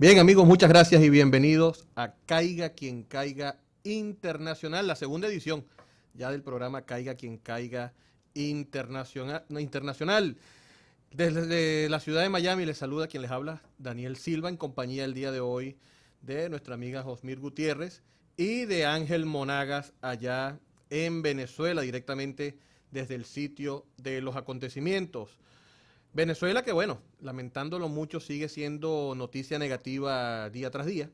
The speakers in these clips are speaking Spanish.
Bien, amigos, muchas gracias y bienvenidos a Caiga quien caiga internacional, la segunda edición ya del programa Caiga quien caiga internacional. Desde la ciudad de Miami les saluda quien les habla, Daniel Silva, en compañía el día de hoy de nuestra amiga Josmir Gutiérrez y de Ángel Monagas allá en Venezuela, directamente desde el sitio de los acontecimientos. Venezuela que, bueno, lamentándolo mucho, sigue siendo noticia negativa día tras día.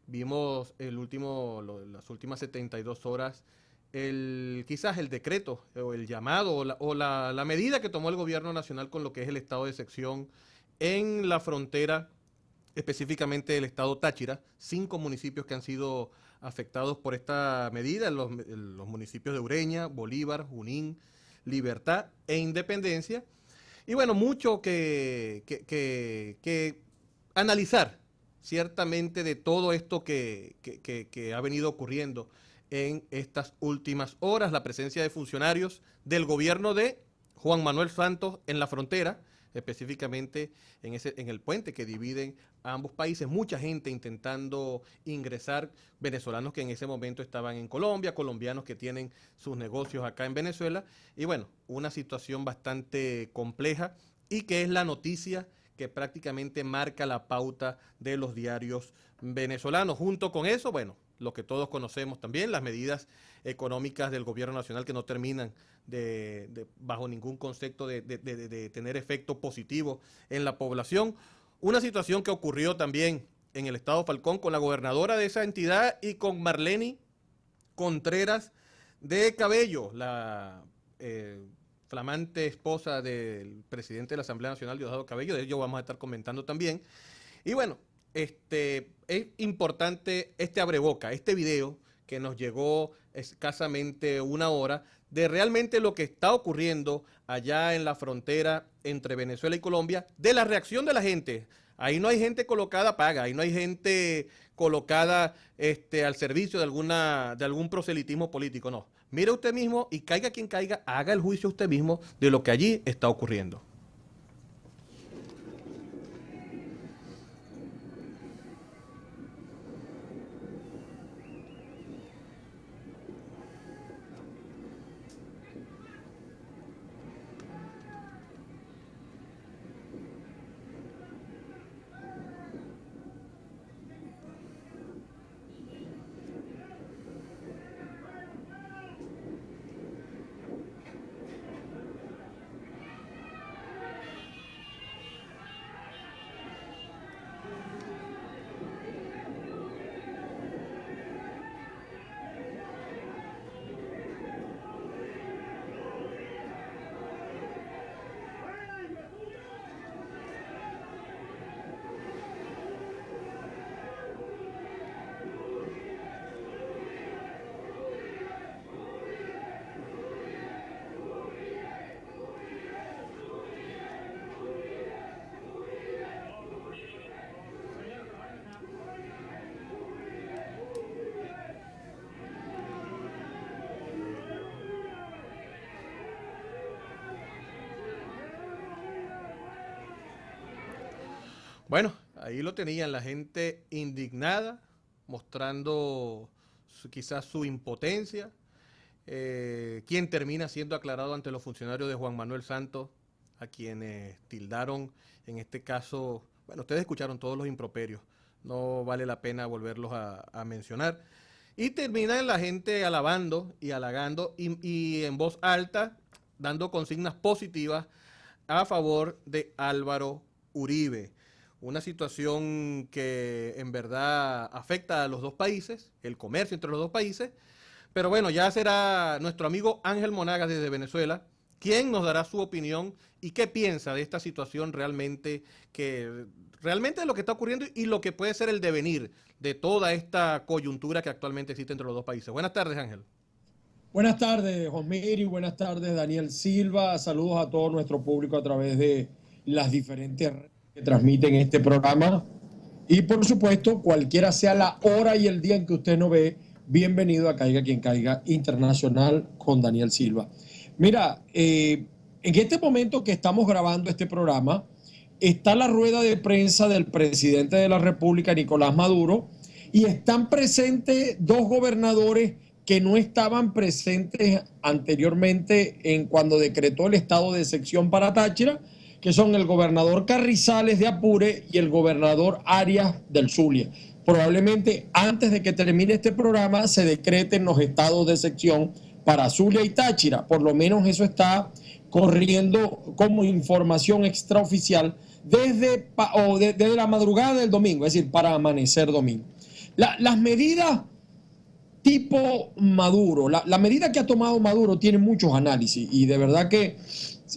Vimos las últimas 72 horas, quizás el decreto o el llamado o la medida que tomó el gobierno nacional con lo que es el estado de excepción en la frontera, específicamente el estado Táchira. 5 municipios que han sido afectados por esta medida, los municipios de Ureña, Bolívar, Junín, Libertad e Independencia. Y bueno, mucho que analizar, ciertamente, de todo esto que ha venido ocurriendo en estas últimas horas. La presencia de funcionarios del gobierno de Juan Manuel Santos en la frontera, específicamente en el puente que dividen a ambos países. Mucha gente intentando ingresar, venezolanos que en ese momento estaban en Colombia, colombianos que tienen sus negocios acá en Venezuela. Y bueno, una situación bastante compleja y que es la noticia que prácticamente marca la pauta de los diarios venezolanos. Junto con eso, bueno, lo que todos conocemos también, las medidas económicas del gobierno nacional que no terminan bajo ningún concepto de tener efecto positivo en la población. Una situación que ocurrió también en el estado Falcón con la gobernadora de esa entidad y con Marleny Contreras de Cabello, la flamante esposa del presidente de la Asamblea Nacional, Diosdado Cabello. De ello vamos a estar comentando también. Y bueno, es importante este abreboca, este video que nos llegó escasamente una hora de realmente lo que está ocurriendo allá en la frontera entre Venezuela y Colombia, de la reacción de la gente. Ahí no hay gente colocada paga, ahí no hay gente colocada al servicio de algún proselitismo político, no. Mire usted mismo y caiga quien caiga, haga el juicio usted mismo de lo que allí está ocurriendo. Bueno, ahí lo tenían, la gente indignada, mostrando quizás su impotencia. Quien termina siendo aclarado ante los funcionarios de Juan Manuel Santos, a quienes tildaron, en este caso, bueno, ustedes escucharon todos los improperios, no vale la pena volverlos a mencionar. Y termina la gente alabando y halagando y en voz alta, dando consignas positivas a favor de Álvaro Uribe. Una situación que en verdad afecta a los dos países, el comercio entre los dos países. Pero bueno, ya será nuestro amigo Ángel Monagas desde Venezuela quien nos dará su opinión y qué piensa de esta situación realmente de lo que está ocurriendo y lo que puede ser el devenir de toda esta coyuntura que actualmente existe entre los dos países. Buenas tardes, Ángel. Buenas tardes, Josmir, y buenas tardes, Daniel Silva. Saludos a todo nuestro público a través de las diferentes redes que transmiten este programa. Y por supuesto, cualquiera sea la hora y el día en que usted nos ve, bienvenido a Caiga quien caiga internacional con Daniel Silva. Mira, en este momento que estamos grabando este programa, está la rueda de prensa del presidente de la República, Nicolás Maduro, y están presentes dos gobernadores que no estaban presentes anteriormente en cuando decretó el estado de excepción para Táchira, que son el gobernador Carrizales de Apure y el gobernador Arias del Zulia. Probablemente antes de que termine este programa se decreten los estados de excepción para Zulia y Táchira. Por lo menos eso está corriendo como información extraoficial desde la madrugada del domingo, es decir, para amanecer domingo. Las medidas tipo Maduro, la medida que ha tomado Maduro tiene muchos análisis y de verdad que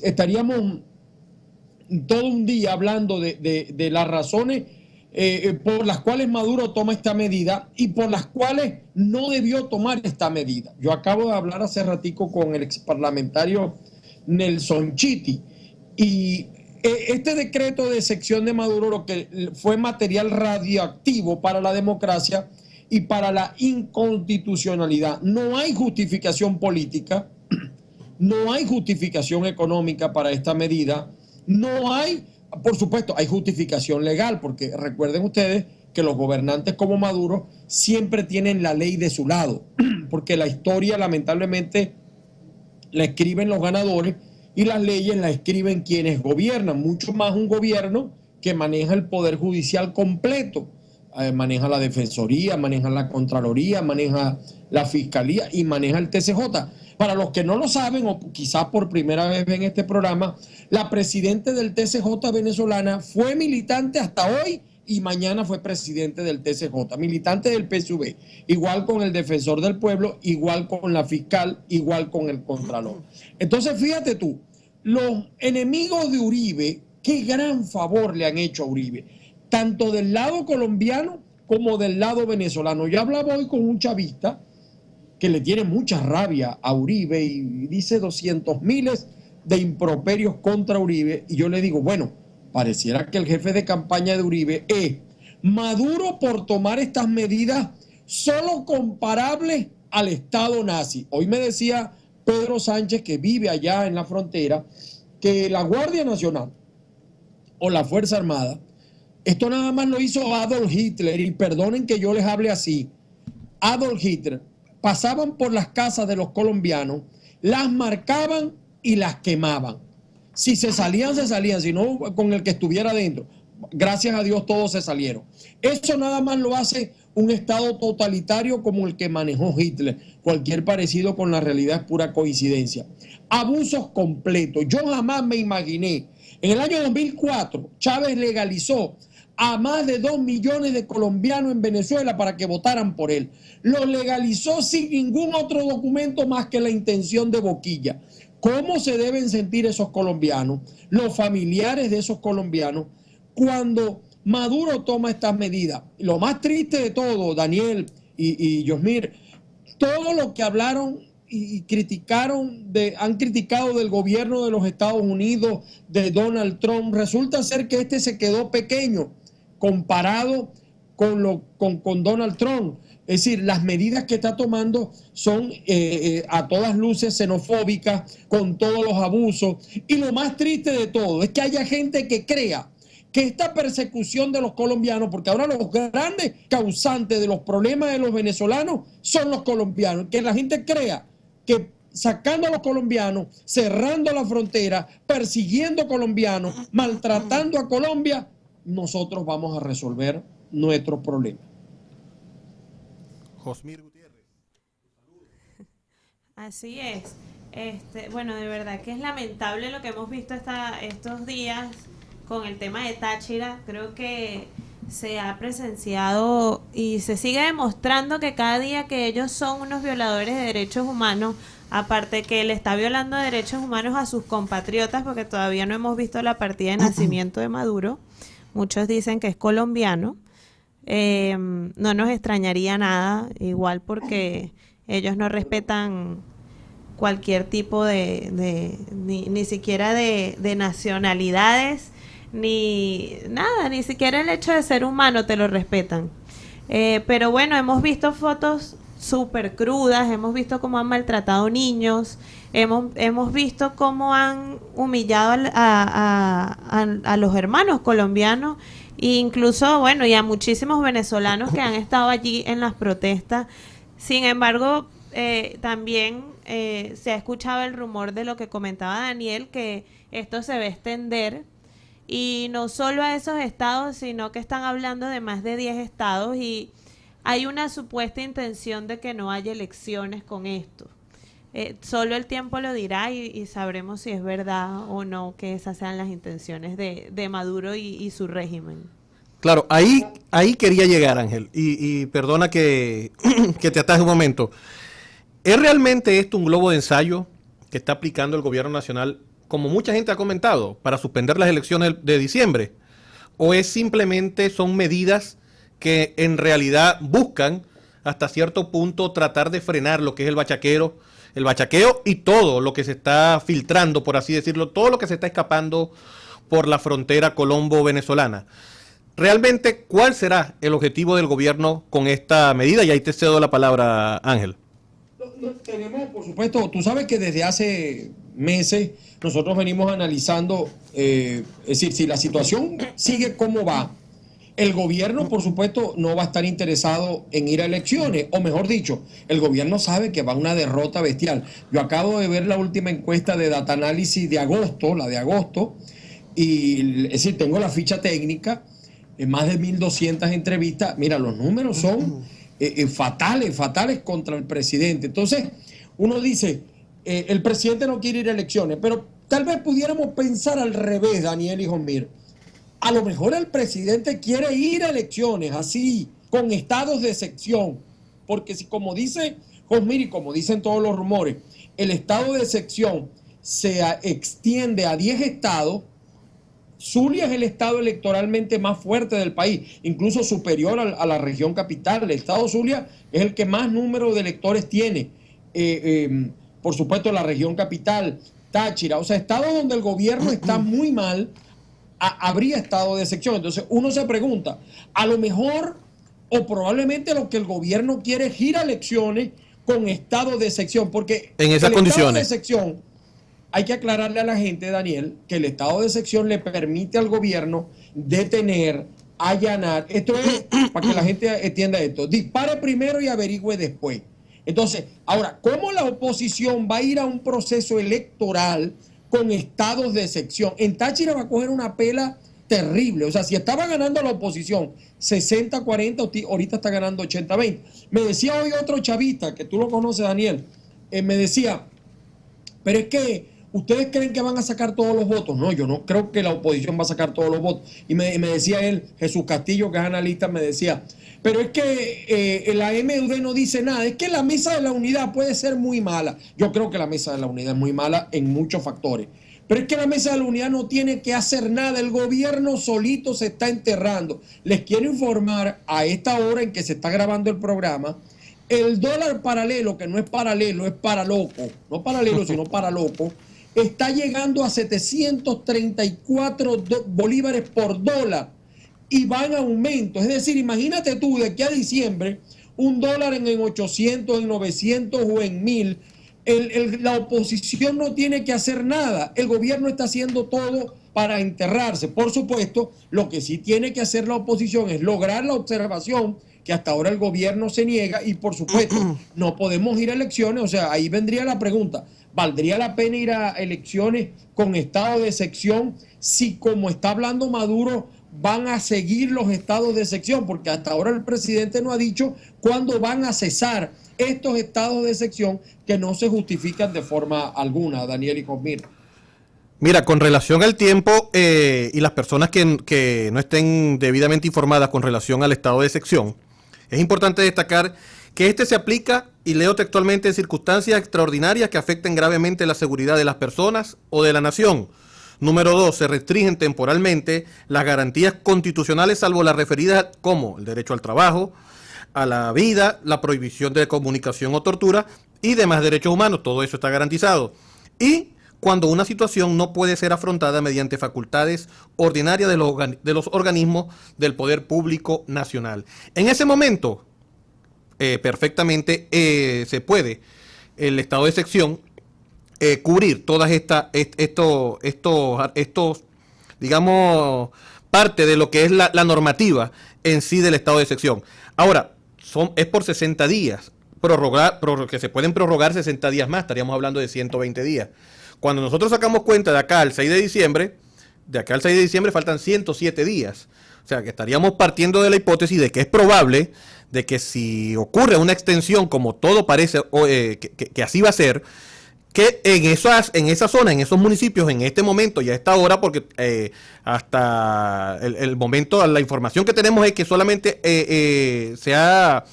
estaríamos todo un día hablando de las razones por las cuales Maduro toma esta medida y por las cuales no debió tomar esta medida. Yo acabo de hablar hace ratico con el exparlamentario Nelson Chiti y este decreto de excepción de Maduro lo que fue material radioactivo para la democracia y para la inconstitucionalidad. No hay justificación política, no hay justificación económica para esta medida, no hay, por supuesto, hay justificación legal, porque recuerden ustedes que los gobernantes como Maduro siempre tienen la ley de su lado, porque la historia lamentablemente la escriben los ganadores y las leyes las escriben quienes gobiernan, mucho más un gobierno que maneja el poder judicial completo, maneja la Defensoría, maneja la Contraloría, maneja la Fiscalía y maneja el TCJ. Para los que no lo saben, o quizás por primera vez ven este programa, la presidenta del TCJ venezolana fue militante hasta hoy y mañana fue presidente del TCJ, militante del PSV, igual con el defensor del pueblo, igual con la fiscal, igual con el contralor. Entonces, fíjate tú, los enemigos de Uribe, qué gran favor le han hecho a Uribe, tanto del lado colombiano como del lado venezolano. Yo hablaba hoy con un chavista que le tiene mucha rabia a Uribe y dice 200.000 de improperios contra Uribe. Y yo le digo, bueno, pareciera que el jefe de campaña de Uribe es Maduro por tomar estas medidas solo comparables al Estado nazi. Hoy me decía Pedro Sánchez, que vive allá en la frontera, que la Guardia Nacional o la Fuerza Armada, esto nada más lo hizo Adolf Hitler, y perdonen que yo les hable así, Adolf Hitler, pasaban por las casas de los colombianos, las marcaban y las quemaban. Si se salían, se salían, si no, con el que estuviera dentro. Gracias a Dios todos se salieron. Eso nada más lo hace un Estado totalitario como el que manejó Hitler. Cualquier parecido con la realidad es pura coincidencia. Abusos completos. Yo jamás me imaginé. En el año 2004, Chávez legalizó a más de 2 millones de colombianos en Venezuela para que votaran por él. Lo legalizó sin ningún otro documento más que la intención de boquilla. ¿Cómo se deben sentir esos colombianos, los familiares de esos colombianos, cuando Maduro toma estas medidas? Lo más triste de todo, Daniel y Yosmir, todo lo que hablaron y criticaron, han criticado del gobierno de los Estados Unidos, de Donald Trump, resulta ser que este se quedó pequeño comparado con Donald Trump. Es decir, las medidas que está tomando son a todas luces xenofóbicas, con todos los abusos. Y lo más triste de todo es que haya gente que crea que esta persecución de los colombianos, porque ahora los grandes causantes de los problemas de los venezolanos son los colombianos, que la gente crea que sacando a los colombianos, cerrando la frontera, persiguiendo colombianos, maltratando a Colombia, nosotros vamos a resolver nuestros problemas. Josmir Gutiérrez. Así es. Bueno, de verdad que es lamentable lo que hemos visto estos días con el tema de Táchira. Creo que se ha presenciado y se sigue demostrando que cada día que ellos son unos violadores de derechos humanos, aparte que le está violando derechos humanos a sus compatriotas, porque todavía no hemos visto la partida de nacimiento de Maduro. Muchos dicen que es colombiano. No nos extrañaría nada, igual porque ellos no respetan cualquier tipo ni siquiera de nacionalidades, ni nada, ni siquiera el hecho de ser humano te lo respetan. Pero bueno, hemos visto fotos súper crudas, hemos visto cómo han maltratado niños, hemos visto cómo han humillado a los hermanos colombianos e incluso, bueno, y a muchísimos venezolanos que han estado allí en las protestas. Sin embargo, también se ha escuchado el rumor de lo que comentaba Daniel, que esto se va a extender, y no solo a esos estados, sino que están hablando de más de 10 estados, y hay una supuesta intención de que no haya elecciones con esto. Solo el tiempo lo dirá y sabremos si es verdad o no que esas sean las intenciones de Maduro y su régimen. Claro, ahí quería llegar, Ángel, y perdona que, que te ataje un momento. ¿Es realmente esto un globo de ensayo que está aplicando el gobierno nacional, como mucha gente ha comentado, para suspender las elecciones de diciembre? ¿O es simplemente son medidas que en realidad buscan hasta cierto punto tratar de frenar lo que es el bachaqueo y todo lo que se está filtrando, por así decirlo, todo lo que se está escapando por la frontera colombo-venezolana? Realmente, ¿cuál será el objetivo del gobierno con esta medida? Y ahí te cedo la palabra, Ángel. Tenemos, por supuesto, tú sabes que desde hace meses nosotros venimos analizando, es decir, si la situación sigue como va, el gobierno, por supuesto, no va a estar interesado en ir a elecciones, o mejor dicho, el gobierno sabe que va a una derrota bestial. Yo acabo de ver la última encuesta de Data Analysis de agosto, la de agosto, y es decir, tengo la ficha técnica, más de 1.200 entrevistas. Mira, los números son fatales contra el presidente. Entonces, uno dice, el presidente no quiere ir a elecciones, pero tal vez pudiéramos pensar al revés, Daniel y Josmir. A lo mejor el presidente quiere ir a elecciones así, con estados de excepción, porque si, como dice Josmir y como dicen todos los rumores, el estado de excepción se extiende a 10 estados, Zulia es el estado electoralmente más fuerte del país, incluso superior a la región capital. El estado Zulia es el que más número de electores tiene. Por supuesto, la región capital, Táchira, o sea, estados donde el gobierno está muy mal, habría estado de excepción. Entonces uno se pregunta, a lo mejor o probablemente lo que el gobierno quiere es ir a elecciones con estado de excepción, porque en esas condiciones de excepción, hay que aclararle a la gente, Daniel, que el estado de excepción le permite al gobierno detener, allanar. Esto es para que la gente entienda esto. Dispare primero y averigüe después. Entonces, ahora, ¿cómo la oposición va a ir a un proceso electoral con estados de excepción? En Táchira va a coger una pela terrible. O sea, si estaba ganando la oposición 60-40, ahorita está ganando 80-20. Me decía hoy otro chavista, que tú lo conoces, Daniel, me decía, pero es que ¿ustedes creen que van a sacar todos los votos? No, yo no creo que la oposición va a sacar todos los votos. Y me decía él, Jesús Castillo, que es analista, me decía, pero es que la MUD no dice nada. Es que la mesa de la unidad puede ser muy mala. Yo creo que la mesa de la unidad es muy mala en muchos factores. Pero es que la mesa de la unidad no tiene que hacer nada. El gobierno solito se está enterrando. Les quiero informar a esta hora en que se está grabando el programa, el dólar paralelo, que no es paralelo, es para loco. No paralelo, sino para loco. Está llegando a 734 bolívares por dólar y va en aumento. Es decir, imagínate tú de aquí a diciembre, un dólar en 800, en 900 o en 1000. La oposición no tiene que hacer nada. El gobierno está haciendo todo para enterrarse. Por supuesto, lo que sí tiene que hacer la oposición es lograr la observación, que hasta ahora el gobierno se niega, y por supuesto no podemos ir a elecciones. O sea, ahí vendría la pregunta, ¿valdría la pena ir a elecciones con estado de excepción si, como está hablando Maduro, van a seguir los estados de excepción? Porque hasta ahora el presidente no ha dicho cuándo van a cesar estos estados de excepción que no se justifican de forma alguna, Daniel y Josmir. Mira, con relación al tiempo y las personas que no estén debidamente informadas con relación al estado de excepción, es importante destacar que este se aplica, y leo textualmente, en circunstancias extraordinarias que afecten gravemente la seguridad de las personas o de la nación. Número 2, se restringen temporalmente las garantías constitucionales, salvo las referidas como el derecho al trabajo, a la vida, la prohibición de comunicación o tortura y demás derechos humanos. Todo eso está garantizado. Y cuando una situación no puede ser afrontada mediante facultades ordinarias de los organismos del poder público nacional. En ese momento, perfectamente se puede el estado de excepción cubrir todas estos, digamos, parte de lo que es la normativa en sí del estado de excepción. Ahora, es por 60 días, que se pueden prorrogar 60 días más, estaríamos hablando de 120 días. Cuando nosotros sacamos cuenta de acá al 6 de diciembre, faltan 107 días. O sea, que estaríamos partiendo de la hipótesis de que es probable de que si ocurre una extensión, como todo parece que así va a ser, que en esa zona, en esos municipios, en este momento y a esta hora, porque hasta el momento, la información que tenemos es que solamente se ha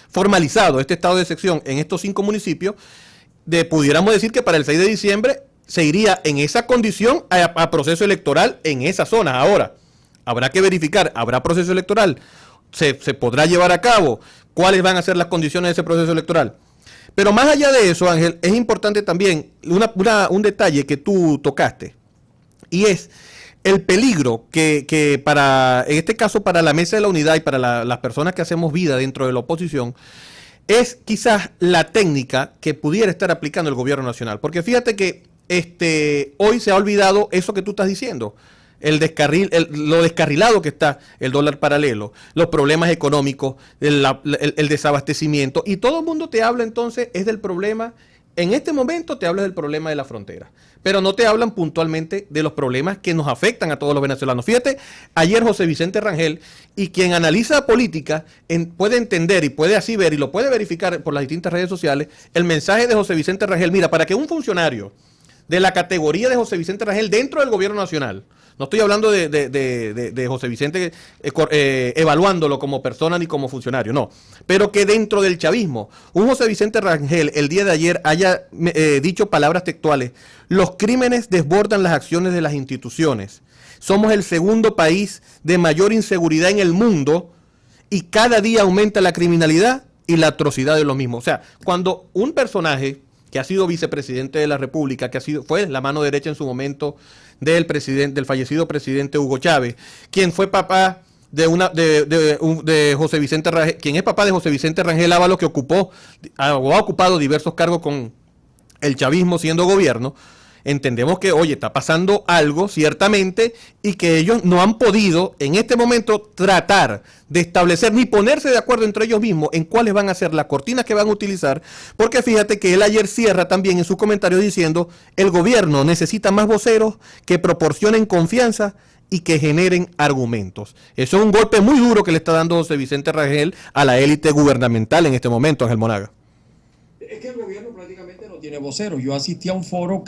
formalizado este estado de excepción en estos 5 municipios, pudiéramos decir que para el 6 de diciembre se iría en esa condición a proceso electoral en esa zona. Ahora, habrá que verificar, ¿habrá proceso electoral? ¿Se podrá llevar a cabo? ¿Cuáles van a ser las condiciones de ese proceso electoral? Pero más allá de eso, Ángel, es importante también un detalle que tú tocaste, y es el peligro que en este caso, para la Mesa de la Unidad y para las personas que hacemos vida dentro de la oposición, es quizás la técnica que pudiera estar aplicando el gobierno nacional. Porque fíjate que hoy se ha olvidado eso que tú estás diciendo. Lo descarrilado que está el dólar paralelo, los problemas económicos, el desabastecimiento, y todo el mundo te habla entonces es del problema, en este momento te habla del problema de la frontera, pero no te hablan puntualmente de los problemas que nos afectan a todos los venezolanos. Fíjate, ayer José Vicente Rangel, y quien analiza política puede entender y puede así ver y lo puede verificar por las distintas redes sociales, el mensaje de José Vicente Rangel. Mira, para que un funcionario de la categoría de José Vicente Rangel dentro del gobierno nacional, no estoy hablando de José Vicente evaluándolo como persona ni como funcionario, no. Pero que dentro del chavismo, un José Vicente Rangel el día de ayer haya dicho palabras textuales: los crímenes desbordan las acciones de las instituciones. Somos el segundo país de mayor inseguridad en el mundo y cada día aumenta la criminalidad y la atrocidad de lo mismo. O sea, cuando un personaje que ha sido vicepresidente de la República, fue la mano derecha en su momento del fallecido presidente Hugo Chávez, quien fue papá de José Vicente Rangel, quien es papá de José Vicente Rangel Ábalos, que ha ocupado diversos cargos con el chavismo siendo gobierno. Entendemos que, oye, está pasando algo, ciertamente, y que ellos no han podido, en este momento, tratar de establecer ni ponerse de acuerdo entre ellos mismos en cuáles van a ser las cortinas que van a utilizar, porque fíjate que él ayer cierra también en sus comentarios diciendo: el gobierno necesita más voceros que proporcionen confianza y que generen argumentos. Eso es un golpe muy duro que le está dando José Vicente Rangel a la élite gubernamental en este momento, Ángel Monaga. Es que el gobierno prácticamente no tiene voceros. Yo asistí a un foro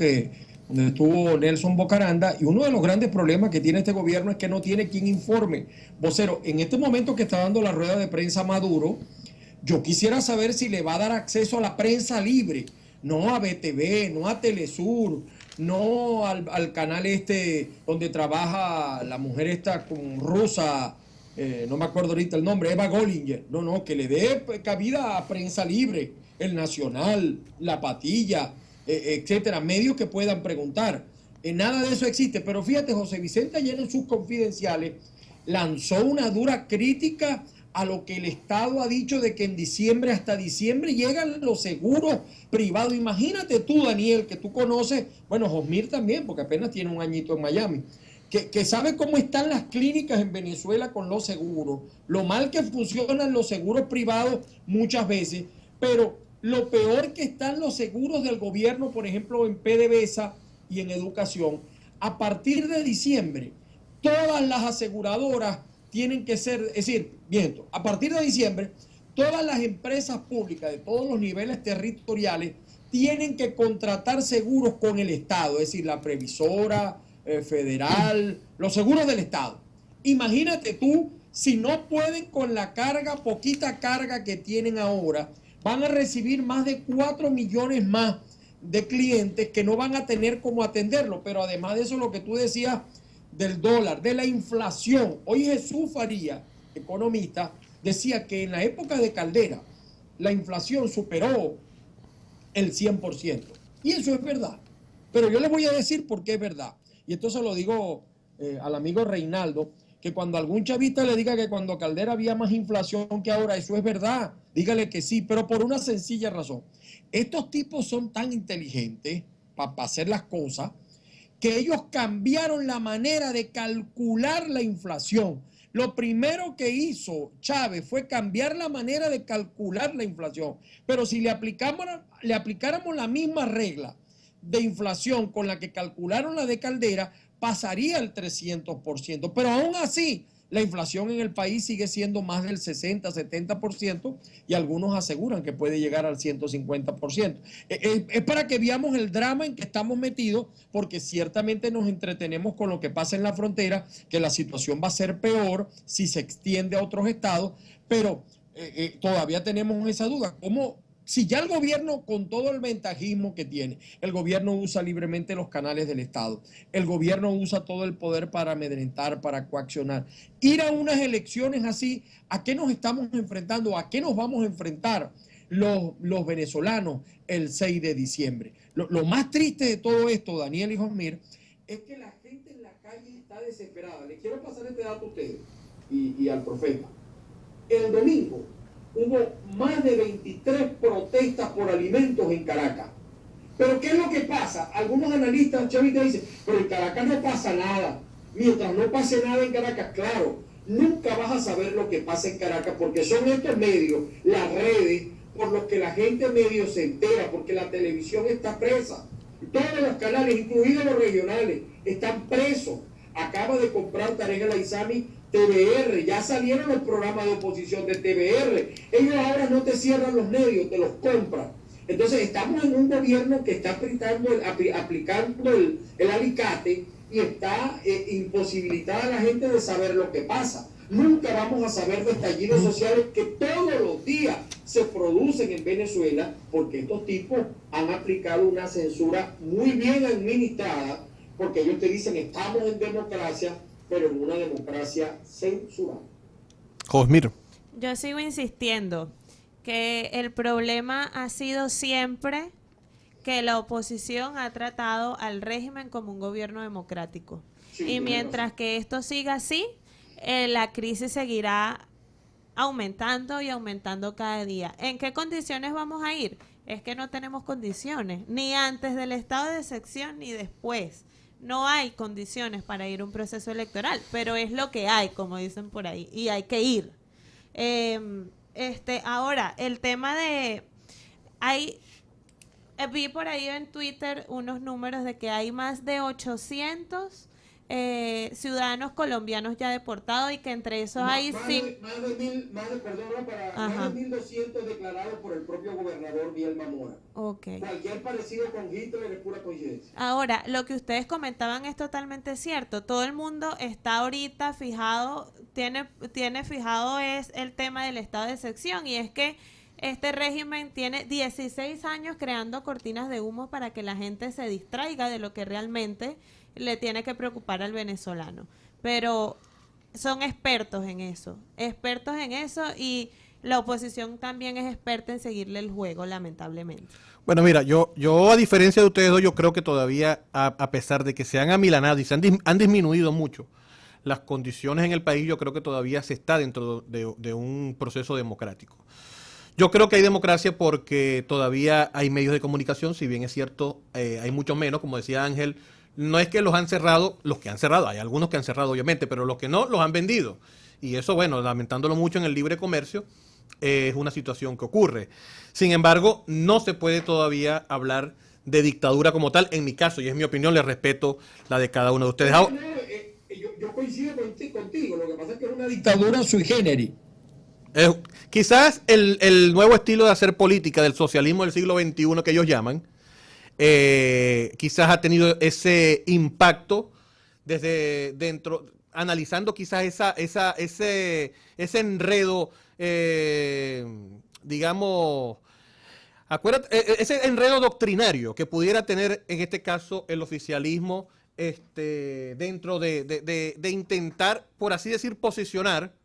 donde estuvo Nelson Bocaranda, y uno de los grandes problemas que tiene este gobierno es que no tiene quien informe. Vocero, en este momento que está dando la rueda de prensa Maduro, yo quisiera saber si le va a dar acceso a la prensa libre, no a BTV, no a Telesur, no al canal donde trabaja la mujer esta con rusa, no me acuerdo ahorita el nombre, Eva Gollinger. No, que le dé cabida a prensa libre, el Nacional, La Patilla, etcétera, medios que puedan preguntar. Nada de eso existe. Pero fíjate, José Vicente ayer en sus confidenciales lanzó una dura crítica a lo que el Estado ha dicho de que hasta diciembre llegan los seguros privados. Imagínate tú, Daniel, que tú conoces, bueno, Josmir también, porque apenas tiene un añito en Miami, que sabe cómo están las clínicas en Venezuela con los seguros, lo mal que funcionan los seguros privados muchas veces, pero lo peor que están los seguros del gobierno, por ejemplo, en PDVSA y en educación. A partir de diciembre, todas las aseguradoras tienen que ser, es decir, viento, a partir de diciembre, todas las empresas públicas de todos los niveles territoriales tienen que contratar seguros con el Estado, es decir, la previsora federal, los seguros del Estado. Imagínate tú, si no pueden con la poquita carga que tienen ahora, van a recibir más de 4 millones más de clientes que no van a tener cómo atenderlo. Pero además de eso, lo que tú decías del dólar, de la inflación. Hoy Jesús Faría, economista, decía que en la época de Caldera la inflación superó el 100%. Y eso es verdad. Pero yo les voy a decir por qué es verdad. Y entonces lo digo al amigo Reinaldo. que cuando algún chavista le diga que cuando Caldera había más inflación que ahora, eso es verdad, dígale que sí, pero por una sencilla razón. Estos tipos son tan inteligentes para hacer las cosas que ellos cambiaron la manera de calcular la inflación. Lo primero que hizo Chávez fue cambiar la manera de calcular la inflación. Pero si le aplicáramos la misma regla de inflación con la que calcularon la de Caldera, pasaría el 300%. Pero aún así, la inflación en el país sigue siendo más del 60-70% y algunos aseguran que puede llegar al 150%. Es para que veamos el drama en que estamos metidos, porque ciertamente nos entretenemos con lo que pasa en la frontera, que la situación va a ser peor si se extiende a otros estados, pero todavía tenemos esa duda. ¿Cómo? Si ya el gobierno, con todo el ventajismo que tiene, el gobierno usa libremente los canales del Estado, el gobierno usa todo el poder para amedrentar, para coaccionar, ir a unas elecciones así, ¿a qué nos estamos enfrentando? ¿A qué nos vamos a enfrentar los venezolanos el 6 de diciembre? Lo más triste de todo esto, Daniel y Josmir, es que la gente en la calle está desesperada. Les quiero pasar este dato a ustedes y al profeta. El domingo hubo más de 23 protestas por alimentos en Caracas. Pero ¿qué es lo que pasa? Algunos analistas chavistas dicen, pero en Caracas no pasa nada. Mientras no pase nada en Caracas, claro, nunca vas a saber lo que pasa en Caracas, porque son estos medios, las redes, por los que la gente medio se entera, porque la televisión está presa. Todos los canales, incluidos los regionales, están presos. Acaba de comprar Tarek El Aissami TVR, ya salieron los programas de oposición de TVR. Ellos ahora no te cierran los medios, te los compran. Entonces estamos en un gobierno que está aplicando el alicate y está imposibilitada a la gente de saber lo que pasa. Nunca vamos a saber de estallidos sociales que todos los días se producen en Venezuela, porque estos tipos han aplicado una censura muy bien administrada, porque ellos te dicen estamos en democracia, pero en una democracia censurada. Josmir. Yo sigo insistiendo que el problema ha sido siempre que la oposición ha tratado al régimen como un gobierno democrático. Sí, y mientras que esto siga así, la crisis seguirá aumentando y aumentando cada día. ¿En qué condiciones vamos a ir? Es que no tenemos condiciones, ni antes del estado de excepción ni después. No hay condiciones para ir a un proceso electoral, pero es lo que hay, como dicen por ahí, y hay que ir. Ahora, el tema de... vi por ahí en Twitter unos números de que hay más de 800 ciudadanos colombianos ya deportados y que entre esos hay... Más de 1.200 declarados por el propio gobernador Bielma Mora. Okay. Cualquier parecido con Hitler es pura coincidencia. Ahora, lo que ustedes comentaban es totalmente cierto. Todo el mundo está ahorita fijado, tiene fijado es el tema del estado de excepción, y es que este régimen tiene 16 años creando cortinas de humo para que la gente se distraiga de lo que realmente le tiene que preocupar al venezolano. Pero son expertos en eso, y la oposición también es experta en seguirle el juego, lamentablemente. Bueno, mira, yo a diferencia de ustedes dos, yo creo que todavía, a pesar de que se han amilanado y han disminuido mucho las condiciones en el país, yo creo que todavía se está dentro de un proceso democrático. Yo creo que hay democracia porque todavía hay medios de comunicación, si bien es cierto, hay mucho menos, como decía Ángel. No es que los han cerrado, los que han cerrado, hay algunos que han cerrado obviamente, pero los que no, los han vendido. Y eso, bueno, lamentándolo mucho en el libre comercio, es una situación que ocurre. Sin embargo, no se puede todavía hablar de dictadura como tal, en mi caso, y es mi opinión, le respeto la de cada uno de ustedes. Yo coincido contigo, lo que pasa es que es una dictadura sui generis. Quizás el nuevo estilo de hacer política del socialismo del siglo XXI que ellos llaman, quizás ha tenido ese impacto desde dentro, analizando quizás ese enredo, digamos, ese enredo doctrinario que pudiera tener en este caso el oficialismo, dentro de intentar, por así decir, posicionar,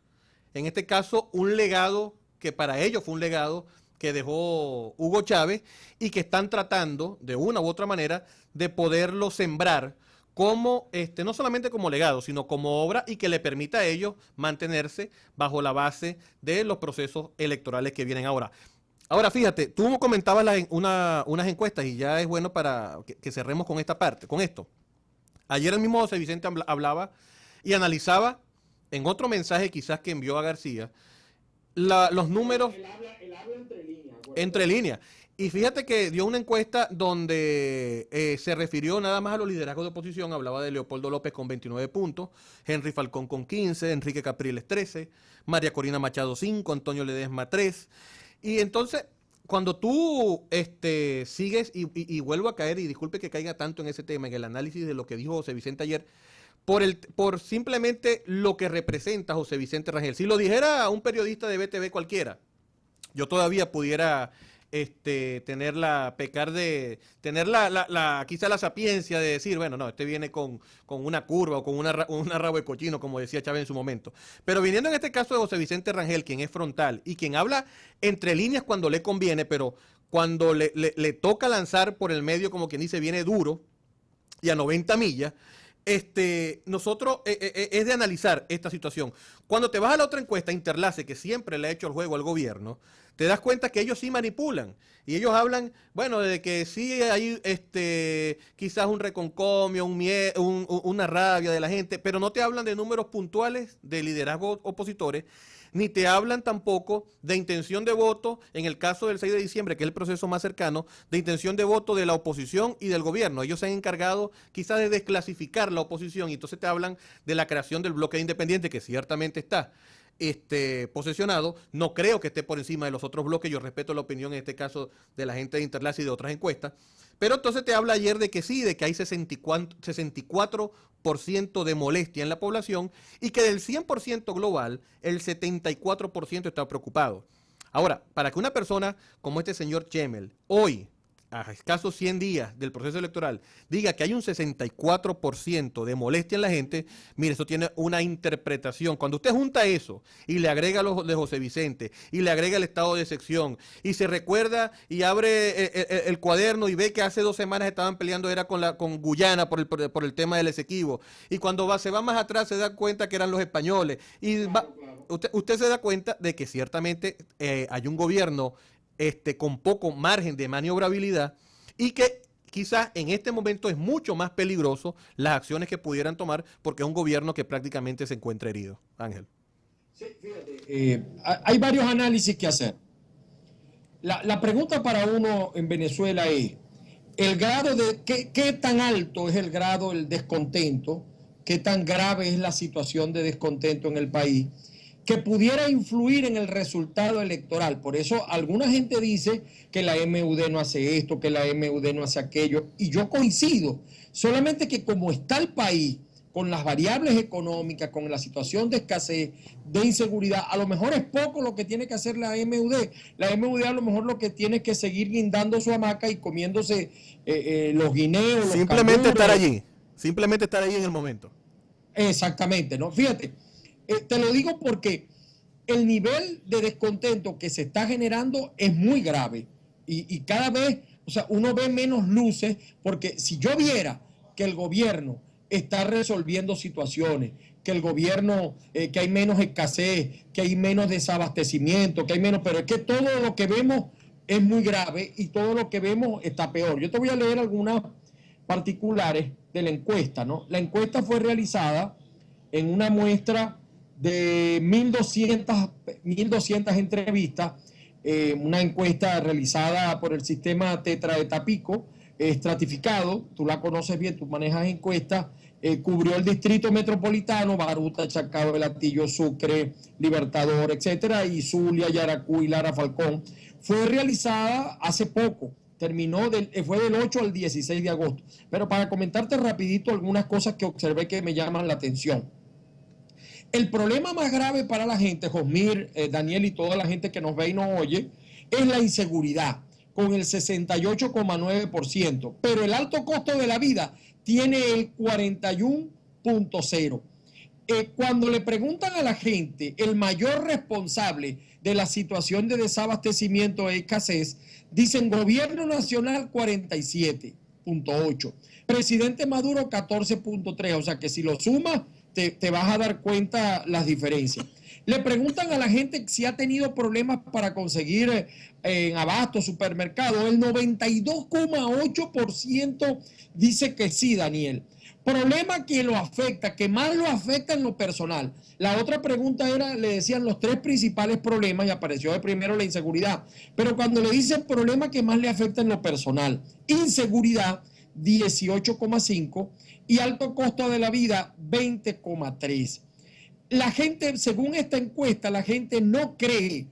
en este caso, un legado que para ellos fue un legado que dejó Hugo Chávez y que están tratando, de una u otra manera, de poderlo sembrar como, no solamente como legado, sino como obra y que le permita a ellos mantenerse bajo la base de los procesos electorales que vienen ahora. Ahora, fíjate, tú comentabas unas encuestas y ya es bueno para que cerremos con esta parte, con esto. Ayer el mismo José Vicente hablaba y analizaba en otro mensaje quizás que envió a García los números. Él habla entre líneas. Bueno. Entre líneas. Y fíjate que dio una encuesta donde se refirió nada más a los liderazgos de oposición. Hablaba de Leopoldo López con 29 puntos, Henry Falcón con 15, Enrique Capriles 13, María Corina Machado 5, Antonio Ledesma 3. Y entonces, cuando tú sigues, y vuelvo a caer, y disculpe que caiga tanto en ese tema, en el análisis de lo que dijo José Vicente ayer, por simplemente lo que representa José Vicente Rangel. Si lo dijera un periodista de BTV cualquiera, yo todavía pudiera tener quizá la sapiencia de decir, bueno, no, viene con una curva o con una rabo de cochino, como decía Chávez en su momento. Pero viniendo en este caso de José Vicente Rangel, quien es frontal y quien habla entre líneas cuando le conviene, pero cuando le toca lanzar por el medio, como quien dice, viene duro y a 90 millas, nosotros es de analizar esta situación. Cuando te vas a la otra encuesta, Interlace, que siempre le ha hecho el juego al gobierno, te das cuenta que ellos sí manipulan. Y ellos hablan, bueno, de que sí hay quizás un reconcomio, una rabia de la gente, pero no te hablan de números puntuales de liderazgos opositores, ni te hablan tampoco de intención de voto, en el caso del 6 de diciembre, que es el proceso más cercano, de intención de voto de la oposición y del gobierno. Ellos se han encargado quizás de desclasificar la oposición y entonces te hablan de la creación del bloque independiente, que ciertamente está posesionado. No creo que esté por encima de los otros bloques. Yo respeto la opinión en este caso de la gente de Interlace y de otras encuestas. Pero entonces te habla ayer de que sí, de que hay 64% de molestia en la población y que del 100% global, el 74% está preocupado. Ahora, para que una persona como este señor Chemel, hoy, a escasos 100 días del proceso electoral, diga que hay un 64% de molestia en la gente, mire, eso tiene una interpretación. Cuando usted junta eso y le agrega lo de José Vicente y le agrega el estado de sección y se recuerda y abre el cuaderno y ve que hace 2 semanas estaban peleando era con Guyana por el tema del Esequibo, y cuando se va más atrás se da cuenta que eran los españoles y usted se da cuenta de que ciertamente hay un gobierno con poco margen de maniobrabilidad y que quizás en este momento es mucho más peligroso las acciones que pudieran tomar porque es un gobierno que prácticamente se encuentra herido. Ángel. Sí, fíjate, hay varios análisis que hacer. La pregunta para uno en Venezuela es el grado de qué tan alto es el grado del descontento, qué tan grave es la situación de descontento en el país, que pudiera influir en el resultado electoral. Por eso alguna gente dice que la MUD no hace esto, que la MUD no hace aquello, y yo coincido, solamente que como está el país, con las variables económicas, con la situación de escasez, de inseguridad, a lo mejor es poco lo que tiene que hacer la MUD. La MUD a lo mejor lo que tiene es que seguir guindando su hamaca y comiéndose los guineos, los simplemente canguros. Simplemente estar ahí en el momento. Exactamente, ¿no? Fíjate, te lo digo porque el nivel de descontento que se está generando es muy grave y cada vez, o sea, uno ve menos luces, porque si yo viera que el gobierno está resolviendo situaciones, que el gobierno, que hay menos escasez, que hay menos desabastecimiento, que hay menos, pero es que todo lo que vemos es muy grave y todo lo que vemos está peor. Yo te voy a leer algunas particulares de la encuesta, ¿no? La encuesta fue realizada en una muestra de 1.200 entrevistas, una encuesta realizada por el sistema Tetra de Tapico, estratificado, tú la conoces bien, tú manejas encuestas, cubrió el distrito metropolitano, Baruta, Chacao, El Hatillo, Sucre, Libertador, etcétera, y Zulia, Yaracuy, Lara, Falcón. Fue realizada hace poco, fue del 8 al 16 de agosto. Pero para comentarte rapidito algunas cosas que observé que me llaman la atención. El problema más grave para la gente, Josmir, Daniel y toda la gente que nos ve y nos oye, es la inseguridad, con el 68,9%. Pero el alto costo de la vida tiene el 41,0%. Cuando le preguntan a la gente, el mayor responsable de la situación de desabastecimiento e escasez, dicen Gobierno Nacional 47%, 14.8. Presidente Maduro 14.3. O sea que si lo sumas, te vas a dar cuenta las diferencias. Le preguntan a la gente si ha tenido problemas para conseguir en abasto, supermercado. El 92,8% dice que sí, Daniel. Problema que lo afecta, que más lo afecta en lo personal. La otra pregunta era, le decían los 3 principales problemas y apareció de primero la inseguridad. Pero cuando le dicen problema que más le afecta en lo personal, inseguridad 18,5 y alto costo de la vida 20,3. La gente, según esta encuesta, la gente no cree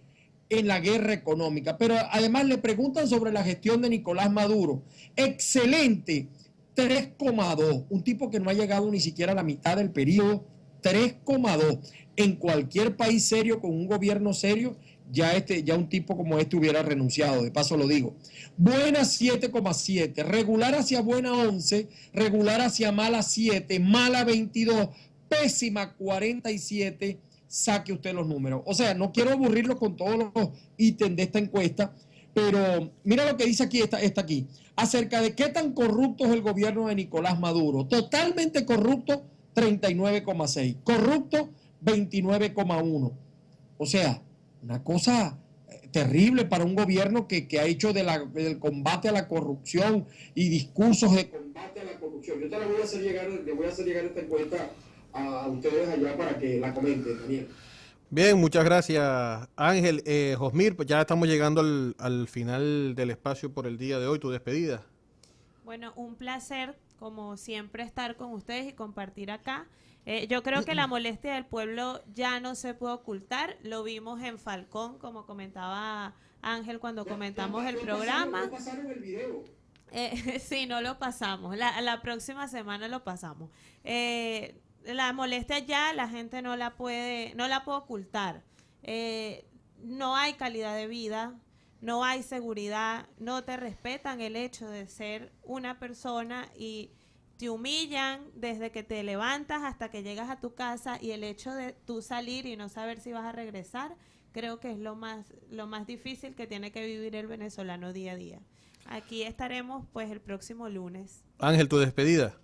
en la guerra económica, pero además le preguntan sobre la gestión de Nicolás Maduro. Excelente, 3,2. Un tipo que no ha llegado ni siquiera a la mitad del periodo, 3,2. En cualquier país serio, con un gobierno serio, ya un tipo como este hubiera renunciado, de paso lo digo. Buena 7,7, regular hacia buena 11, regular hacia mala 7, mala 22, pésima 47, saque usted los números. O sea, no quiero aburrirlo con todos los ítems de esta encuesta, pero mira lo que dice aquí, está aquí, acerca de qué tan corrupto es el gobierno de Nicolás Maduro. Totalmente corrupto, 39,6, corrupto, 29,1. O sea, una cosa terrible para un gobierno que ha hecho del combate a la corrupción y discursos de combate a la corrupción. Yo te la voy a hacer llegar, le voy a hacer llegar esta encuesta a ustedes allá para que la comenten, Daniel. Bien, muchas gracias, Ángel. Josmir, pues ya estamos llegando al final del espacio por el día de hoy, tu despedida. Bueno, un placer, como siempre, estar con ustedes y compartir acá. Yo creo que la molestia del pueblo ya no se puede ocultar. Lo vimos en Falcón, como comentaba Ángel cuando comentamos el programa. ¿No pasaron el video? Sí, no lo pasamos. La próxima semana lo pasamos. La molestia ya la gente no la puede ocultar. No hay calidad de vida, no hay seguridad, no te respetan el hecho de ser una persona y te humillan desde que te levantas hasta que llegas a tu casa, y el hecho de tú salir y no saber si vas a regresar, creo que es lo más difícil que tiene que vivir el venezolano día a día. Aquí estaremos pues el próximo lunes. Ángel, tu despedida.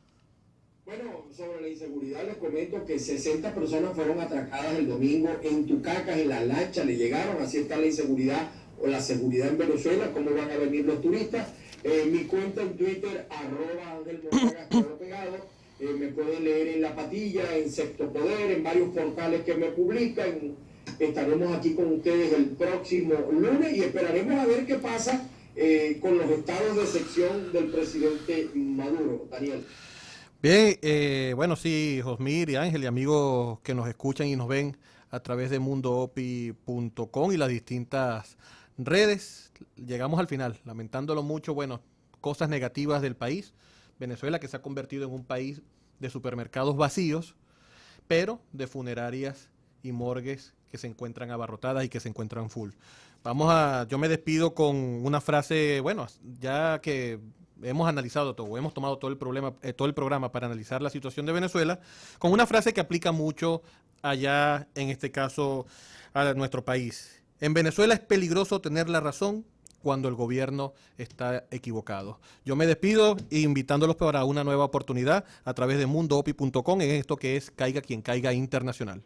Bueno, sobre la inseguridad les comento que 60 personas fueron atracadas el domingo en Tucacas, en la lancha, le llegaron. Así está la inseguridad o la seguridad en Venezuela, cómo van a venir los turistas. Mi cuenta en Twitter, @AngelMoragas, todo pegado. Me pueden leer en La Patilla, en Sexto Poder, en varios portales que me publican. Estaremos aquí con ustedes el próximo lunes y esperaremos a ver qué pasa con los estados de excepción del presidente Maduro. Daniel. Bien, bueno, sí, Josmir y Ángel y amigos que nos escuchan y nos ven a través de mundoopi.com y las distintas redes. Llegamos al final, lamentándolo mucho, bueno, cosas negativas del país. Venezuela, que se ha convertido en un país de supermercados vacíos, pero de funerarias y morgues que se encuentran abarrotadas y que se encuentran full. Yo me despido con una frase, bueno, ya que hemos analizado todo, hemos tomado todo el programa para analizar la situación de Venezuela, con una frase que aplica mucho allá, en este caso, a nuestro país. En Venezuela es peligroso tener la razón cuando el gobierno está equivocado. Yo me despido invitándolos para una nueva oportunidad a través de mundoopi.com en esto que es Caiga Quien Caiga Internacional.